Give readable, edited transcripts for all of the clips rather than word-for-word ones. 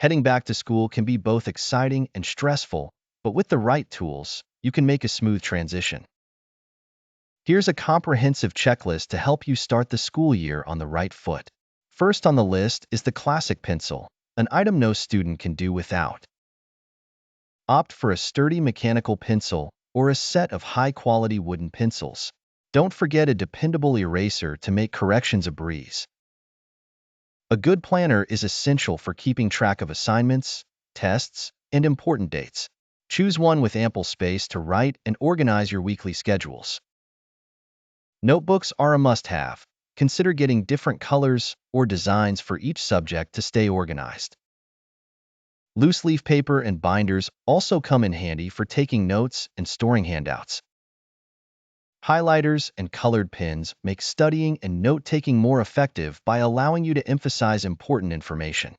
Heading back to school can be both exciting and stressful, but with the right tools, you can make a smooth transition. Here's a comprehensive checklist to help you start the school year on the right foot. First on the list is the classic pencil, an item no student can do without. Opt for a sturdy mechanical pencil or a set of high-quality wooden pencils. Don't forget a dependable eraser to make corrections a breeze. A good planner is essential for keeping track of assignments, tests, and important dates. Choose one with ample space to write and organize your weekly schedules. Notebooks are a must-have. Consider getting different colors or designs for each subject to stay organized. Loose leaf paper and binders also come in handy for taking notes and storing handouts. Highlighters and colored pens make studying and note-taking more effective by allowing you to emphasize important information.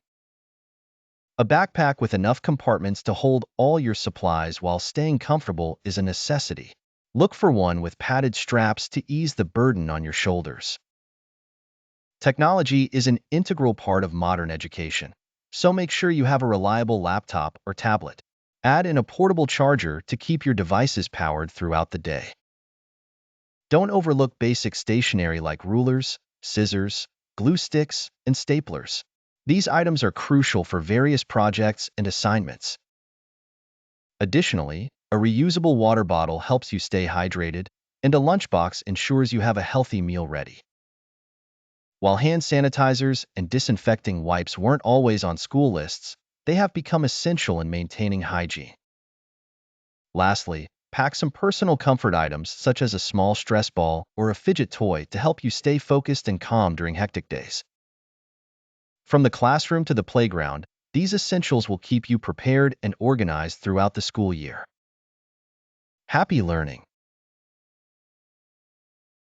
A backpack with enough compartments to hold all your supplies while staying comfortable is a necessity. Look for one with padded straps to ease the burden on your shoulders. Technology is an integral part of modern education, so make sure you have a reliable laptop or tablet. Add in a portable charger to keep your devices powered throughout the day. Don't overlook basic stationery like rulers, scissors, glue sticks, and staplers. These items are crucial for various projects and assignments. Additionally, a reusable water bottle helps you stay hydrated, and a lunchbox ensures you have a healthy meal ready. While hand sanitizers and disinfecting wipes weren't always on school lists, they have become essential in maintaining hygiene. Lastly, pack some personal comfort items such as a small stress ball or a fidget toy to help you stay focused and calm during hectic days. From the classroom to the playground, these essentials will keep you prepared and organized throughout the school year. Happy learning!